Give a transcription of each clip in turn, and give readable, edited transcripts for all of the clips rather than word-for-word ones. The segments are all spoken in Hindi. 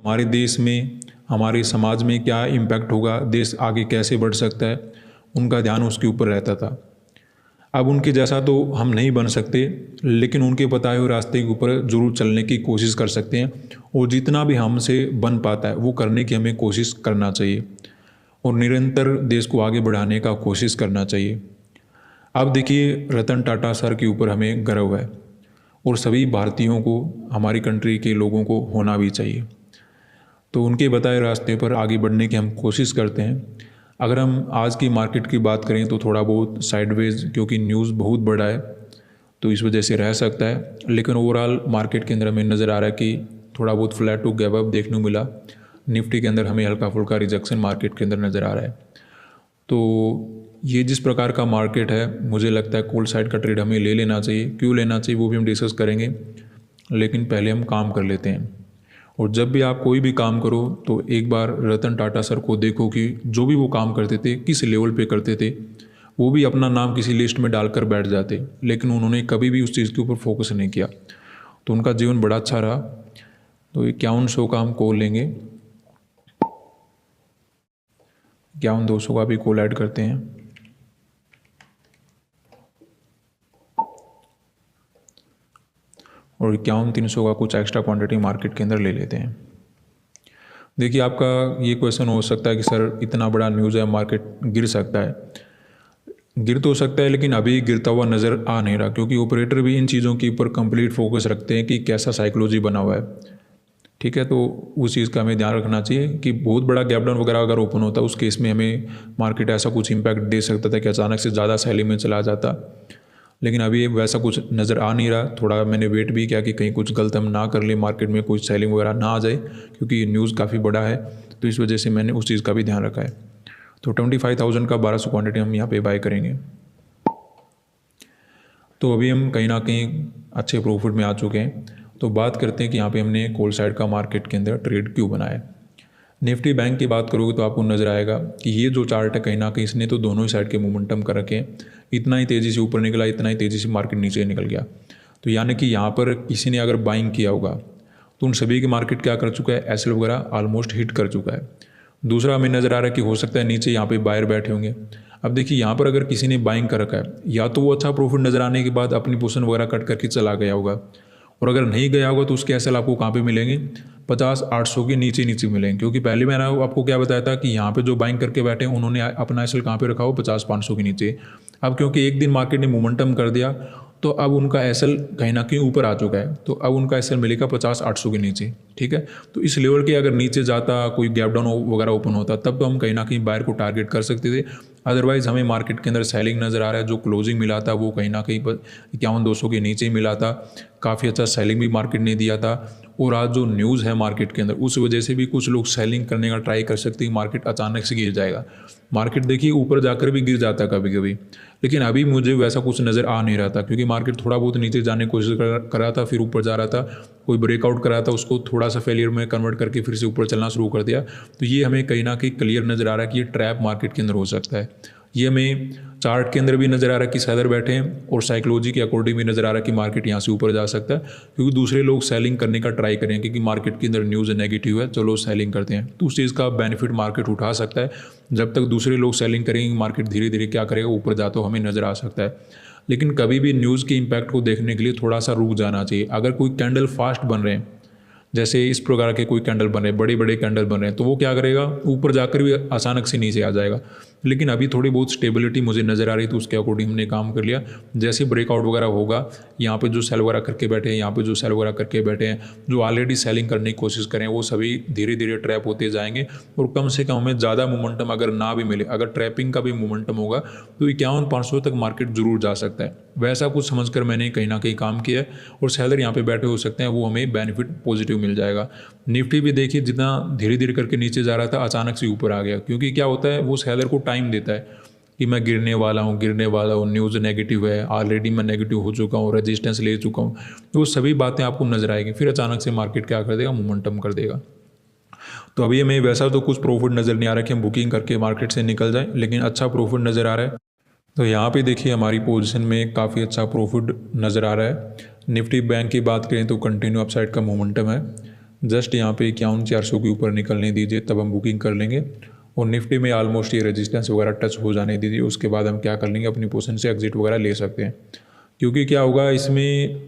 हमारे देश में, हमारे समाज में क्या इम्पैक्ट होगा, देश आगे कैसे बढ़ सकता है, उनका ध्यान उसके ऊपर रहता था। अब उनके जैसा तो हम नहीं बन सकते, लेकिन उनके बताए हुए रास्ते के ऊपर ज़रूर चलने की कोशिश कर सकते हैं, और जितना भी हमसे बन पाता है वो करने की हमें कोशिश करना चाहिए, और निरंतर देश को आगे बढ़ाने का कोशिश करना चाहिए। अब देखिए, रतन टाटा सर के ऊपर हमें गर्व है, और सभी भारतीयों को, हमारी कंट्री के लोगों को होना भी चाहिए। तो उनके बताए रास्ते पर आगे बढ़ने की हम कोशिश करते हैं। अगर हम आज की मार्केट की बात करें तो थोड़ा बहुत साइडवेज, क्योंकि न्यूज़ बहुत बड़ा है तो इस वजह से रह सकता है, लेकिन ओवरऑल मार्केट के अंदर हमें नज़र आ रहा है कि थोड़ा बहुत फ्लैट टू गैप अप देखने को मिला। निफ्टी के अंदर हमें हल्का फुल्का रिजेक्शन मार्केट के अंदर नज़र आ रहा है। तो ये जिस प्रकार का मार्केट है, मुझे लगता है कोल्ड साइड का ट्रेड हमें ले लेना चाहिए। क्यों लेना चाहिए वो भी हम डिस्कस करेंगे, लेकिन पहले हम काम कर लेते हैं। और जब भी आप कोई भी काम करो तो एक बार रतन टाटा सर को देखो कि जो भी वो काम करते थे, किस लेवल पे करते थे। वो भी अपना नाम किसी लिस्ट में डालकर बैठ जाते, लेकिन उन्होंने कभी भी उस चीज़ के ऊपर फोकस नहीं किया, तो उनका जीवन बड़ा अच्छा रहा। तो 5100 का हम कॉल लेंगे, 51,200 का भी कॉल ऐड करते हैं, और 51,300 का कुछ एक्स्ट्रा क्वांटिटी मार्केट के अंदर ले लेते हैं। देखिए, आपका ये क्वेश्चन हो सकता है कि सर इतना बड़ा न्यूज़ है, मार्केट गिर सकता है। गिर तो सकता है, लेकिन अभी गिरता हुआ नज़र आ नहीं रहा, क्योंकि ऑपरेटर भी इन चीज़ों के ऊपर कंप्लीट फोकस रखते हैं कि कैसा साइकोलॉजी बना हुआ है। ठीक है, तो उस चीज़ का हमें ध्यान रखना चाहिए कि बहुत बड़ा गैप डाउन वगैरह अगर ओपन होता है, उस केस में हमें मार्केट ऐसा कुछ इम्पैक्ट दे सकता था कि अचानक से ज़्यादा सेलिंग में चला जाता। लेकिन अभी वैसा कुछ नज़र आ नहीं रहा। थोड़ा मैंने वेट भी किया कि कहीं कुछ गलत हम ना कर ले, मार्केट में कुछ सेलिंग वगैरह ना आ जाए, क्योंकि न्यूज़ काफ़ी बड़ा है, तो इस वजह से मैंने उस चीज़ का भी ध्यान रखा है। तो 25,000 का 1200 क्वांटिटी हम यहाँ पे बाय करेंगे। तो अभी हम कहीं ना कहीं अच्छे प्रॉफिट में आ चुके हैं। तो बात करते हैं कि यहाँ पे हमने कॉल साइड का मार्केट के अंदर ट्रेड क्यों बनाया। निफ्टी बैंक की बात करोगे तो आपको नज़र आएगा कि ये जो चार्ट है, कहीं ना कहीं इसने तो दोनों ही साइड के मोमेंटम कर रखे हैं। इतना ही तेज़ी से ऊपर निकला, इतना ही तेज़ी से मार्केट नीचे निकल गया। तो यानी कि यहाँ पर किसी ने अगर बाइंग किया होगा तो उन सभी के मार्केट क्या कर चुका है, एसएल वगैरह ऑलमोस्ट हिट कर चुका है। दूसरा हमें नज़र आ रहा है कि हो सकता है नीचे यहाँ पे बायर बैठे होंगे। अब देखिए, यहाँ पर अगर किसी ने बाइंग कर रखा है, या तो वो अच्छा प्रॉफिट नज़र आने के बाद अपनी पोजीशन वगैरह कट करके चला गया होगा, और अगर नहीं गया होगा तो उसके एसएल आपको कहाँ पे मिलेंगे, 50-800 के नीचे नीचे मिलेंगे। क्योंकि पहले मैंने आपको क्या बताया था कि यहाँ पे जो बाइंग करके बैठे हैं उन्होंने अपना एसएल कहाँ पे रखा हो, 50-500 के नीचे। अब क्योंकि एक दिन मार्केट ने मोमेंटम कर दिया, तो अब उनका एसएल कहीं ना कहीं ऊपर आ चुका है, तो अब उनका एसएल मिलेगा 50-800 के नीचे। ठीक है, तो इस लेवल के अगर नीचे जाता, कोई गैप डाउन वगैरह ओपन होता, तब तो हम कहीं ना कहीं बायर को टारगेट कर सकते थे। अदरवाइज़ हमें मार्केट के अंदर सेलिंग नज़र आ रहा है। जो क्लोजिंग मिला था वो कहीं ना कहीं 51,200 के नीचे ही मिला था। काफ़ी अच्छा सेलिंग भी मार्केट ने दिया था। और आज जो न्यूज़ है मार्केट के अंदर, उस वजह से भी कुछ लोग सेलिंग करने का ट्राई कर सकते हैं, मार्केट अचानक से गिर जाएगा। मार्केट देखिए ऊपर जाकर भी गिर जाता है कभी कभी, लेकिन अभी मुझे वैसा कुछ नज़र आ नहीं रहा था, क्योंकि मार्केट थोड़ा बहुत नीचे जाने की कोशिश कर रहा था, फिर ऊपर जा रहा था, कोई ब्रेकआउट कर रहा था, उसको थोड़ा सा फेलियर में कन्वर्ट करके फिर से ऊपर चलना शुरू कर दिया। तो ये हमें कहीं ना कहीं क्लियर नज़र आ रहा है कि ये ट्रैप मार्केट के अंदर हो सकता है। ये हमें चार्ट के अंदर भी नज़र आ रहा है कि सेलर बैठे हैं, और साइकोलॉजी के अकॉर्डिंग भी नज़र आ रहा है कि मार्केट यहाँ से ऊपर जा सकता है, क्योंकि दूसरे लोग सेलिंग करने का ट्राई करें, क्योंकि मार्केट के अंदर न्यूज़ नेगेटिव है, चलो सेलिंग करते हैं। तो उस चीज़ का बेनिफिट मार्केट उठा सकता है। जब तक दूसरे लोग सेलिंग करेंगे, मार्केट धीरे धीरे क्या करेगा, ऊपर जाता हुआ हमें नज़र आ सकता है। लेकिन कभी भी न्यूज़ के इम्पैक्ट को देखने के लिए थोड़ा सा रुक जाना चाहिए। अगर कोई कैंडल फास्ट बन रहे हैं, जैसे इस प्रकार के कोई कैंडल बन रहे हैं, बड़े बड़े कैंडल बन रहे हैं, तो वो क्या करेगा, ऊपर जाकर भी अचानक से नीचे आ जाएगा। लेकिन अभी थोड़ी बहुत स्टेबिलिटी मुझे नज़र आ रही, तो उसके अकॉर्डिंग हमने काम कर लिया। जैसे ब्रेकआउट वगैरह होगा, यहाँ पे जो सेल वगैरह करके बैठे हैं, यहाँ पे जो सेल वगैरह करके बैठे हैं, जो ऑलरेडी सेलिंग करने की कोशिश करें, वो सभी धीरे धीरे ट्रैप होते जाएंगे। और कम से कम हमें ज़्यादा मोमेंटम अगर ना भी मिले, अगर ट्रैपिंग का भी मोमेंटम होगा, तो 51,500 तक मार्केट जरूर जा सकता है। वैसा कुछ समझकर मैंने कहीं ना कहीं काम किया है, और सेलर यहाँ पे बैठे हो सकते हैं, वो हमें बेनिफिट पॉजिटिव मिल जाएगा। निफ्टी भी देखिए, जितना धीरे धीरे करके नीचे जा रहा था, अचानक से ऊपर आ गया। क्योंकि क्या होता है, वो सेलर को टाइम देता है कि मैं गिरने वाला हूँ, गिरने वाला हूँ, न्यूज़ नेगेटिव है, ऑलरेडी मैं नेगेटिव हो चुका हूँ, रेजिस्टेंस ले चुका हूँ। तो वो सभी बातें आपको नजर आएगी, फिर अचानक से मार्केट क्या कर देगा, मोमेंटम कर देगा। तो अभी हमें वैसा तो कुछ प्रॉफिट नज़र नहीं आ रहा कि हम बुकिंग करके मार्केट से निकल जाए, लेकिन अच्छा प्रॉफिट नज़र आ रहा है। तो यहाँ पे देखिए, हमारी पोजीशन में काफ़ी अच्छा प्रॉफिट नज़र आ रहा है। निफ्टी बैंक की बात करें तो कंटिन्यू अपसाइड का मोमेंटम है। जस्ट यहाँ पे 51,400 के ऊपर निकलने दीजिए, तब हम बुकिंग कर लेंगे। और निफ्टी में ऑलमोस्ट ये रेजिस्टेंस वगैरह टच हो जाने दीजिए, उसके बाद हम क्या कर लेंगे, अपनी पोजीशन से एग्जिट वगैरह ले सकते हैं। क्योंकि क्या होगा इसमें,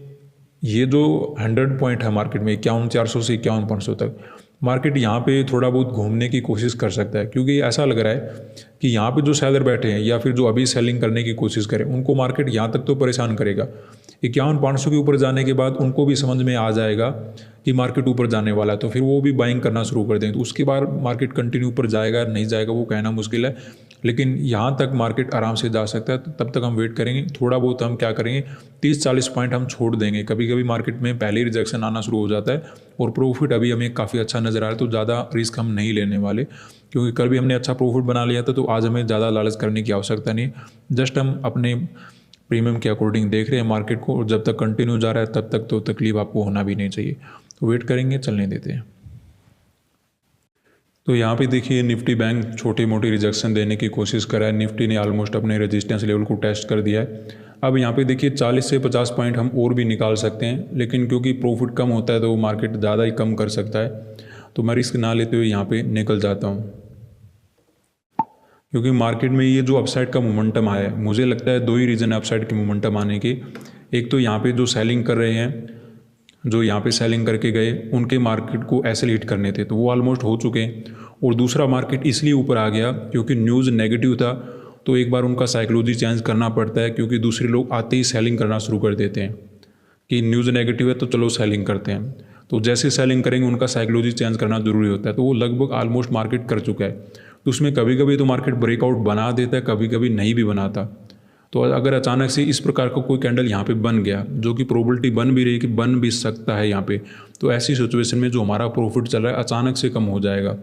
ये जो 100 पॉइंट है मार्केट में 51,400 से 51,500 तक, मार्केट यहाँ पे थोड़ा बहुत घूमने की कोशिश कर सकता है। क्योंकि ऐसा लग रहा है कि यहाँ पे जो सेलर बैठे हैं या फिर जो अभी सेलिंग करने की कोशिश करें, उनको मार्केट यहाँ तक तो परेशान करेगा। 51,500 के ऊपर जाने के बाद उनको भी समझ में आ जाएगा कि मार्केट ऊपर जाने वाला है, तो फिर वो भी बाइंग करना शुरू कर देंगे। तो उसके बाद मार्केट कंटिन्यू ऊपर जाएगा नहीं जाएगा वो कहना मुश्किल है, लेकिन यहाँ तक मार्केट आराम से जा सकता है। तो तब तक हम वेट करेंगे। थोड़ा बहुत हम क्या करेंगे, 30-40 पॉइंट हम छोड़ देंगे। कभी कभी मार्केट में पहले ही रिजेक्शन आना शुरू हो जाता है और प्रॉफिट अभी हमें काफ़ी अच्छा नज़र आ रहा है, तो ज़्यादा रिस्क हम नहीं लेने वाले। क्योंकि कल भी हमने अच्छा प्रॉफिट बना लिया था, तो आज हमें ज़्यादा लालच करने की आवश्यकता नहीं। जस्ट हम अपने प्रीमियम के अकॉर्डिंग देख रहे हैं मार्केट को, और जब तक कंटिन्यू जा रहा है तब तक तो तकलीफ आपको होना भी नहीं चाहिए। तो वेट करेंगे, चलने देते हैं। तो यहाँ पे देखिए निफ्टी बैंक छोटी मोटी रिजेक्शन देने की कोशिश कर रहा है। निफ्टी ने ऑलमोस्ट अपने रेजिस्टेंस लेवल को टेस्ट कर दिया है। अब यहाँ पे देखिए 40 से 50 पॉइंट हम और भी निकाल सकते हैं, लेकिन क्योंकि प्रॉफिट कम होता है तो मार्केट ज़्यादा ही कम कर सकता है, तो मैं रिस्क ना लेते हुए यहाँ पे निकल जाता हूँ। क्योंकि मार्केट में ये जो अपसाइड का मोमेंटम आया है, मुझे लगता है दो ही रीज़न है अपसाइड के मोमेंटम आने के। एक तो यहाँ पे जो सेलिंग कर रहे हैं, जो यहाँ पे सेलिंग करके गए, उनके मार्केट को ऐसे हिट करने थे तो वो ऑलमोस्ट हो चुके हैं। और दूसरा मार्केट इसलिए ऊपर आ गया क्योंकि न्यूज़ नेगेटिव था, तो एक बार उनका साइकोलॉजी चेंज करना पड़ता है। क्योंकि दूसरे लोग आते ही सेलिंग करना शुरू कर देते हैं कि न्यूज़ नेगेटिव है तो चलो सेलिंग करते हैं। तो जैसे सेलिंग करेंगे उनका साइकोलॉजी चेंज करना जरूरी होता है। तो वो लगभग ऑलमोस्ट मार्केट कर चुका है। तो उसमें कभी कभी तो मार्केट ब्रेकआउट बना देता है, कभी कभी नहीं भी बनाता। तो अगर अचानक से इस प्रकार का कोई कैंडल यहाँ पे बन गया, जो कि प्रोबेबिलिटी बन भी रही कि बन भी सकता है यहाँ पे, तो ऐसी सिचुएशन में जो हमारा प्रॉफिट चल रहा है अचानक से कम हो जाएगा।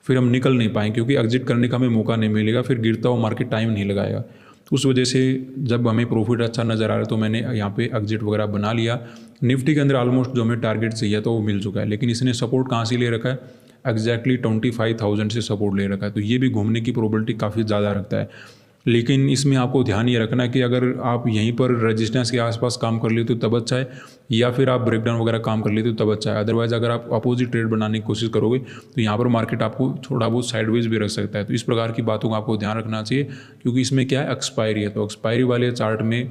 फिर हम निकल नहीं पाएंगे क्योंकि एग्जिट करने का हमें मौका नहीं मिलेगा, फिर गिरता हुआ मार्केट टाइम नहीं लगाएगा। उस वजह से जब हमें प्रॉफिट अच्छा नज़र आ रहा है तो मैंने यहाँ पे एग्जिट वगैरह बना लिया। निफ्टी के अंदर ऑलमोस्ट जो हमें टारगेट चाहिए तो वो मिल चुका है, लेकिन इसने सपोर्ट कहाँ से ले रखा है, एग्जैक्टली 25,000 से सपोर्ट ले रखा है। तो ये भी घूमने की प्रोबेबिलिटी काफ़ी ज़्यादा रखता है। लेकिन इसमें आपको ध्यान ये रखना है कि अगर आप यहीं पर रेजिस्टेंस के आसपास काम कर लेते हो तब अच्छा है, या फिर आप ब्रेकडाउन वगैरह काम कर लेते हो तब अच्छा है। अदरवाइज़ अगर आप अपोजिट ट्रेड बनाने की कोशिश करोगे तो यहाँ पर मार्केट आपको थोड़ा बहुत साइडवेज भी रख सकता है। तो इस प्रकार की बातों का आपको ध्यान रखना चाहिए, क्योंकि इसमें क्या है, एक्सपायरी है। तो एक्सपायरी वाले चार्ट में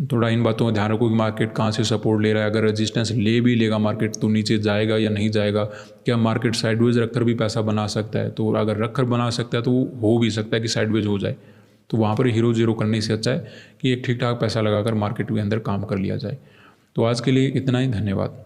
थोड़ा इन बातों का ध्यान रखो कि मार्केट कहाँ से सपोर्ट ले रहा है। अगर रेजिस्टेंस ले भी लेगा मार्केट तो नीचे जाएगा या नहीं जाएगा, क्या मार्केट साइडवेज रखकर भी पैसा बना सकता है। तो अगर रखकर बना सकता है तो हो भी सकता है कि साइडवेज हो जाए। तो वहाँ पर हीरो जीरो करने से अच्छा है कि एक ठीक ठाक पैसा लगाकर मार्केट के अंदर काम कर लिया जाए। तो आज के लिए इतना ही, धन्यवाद।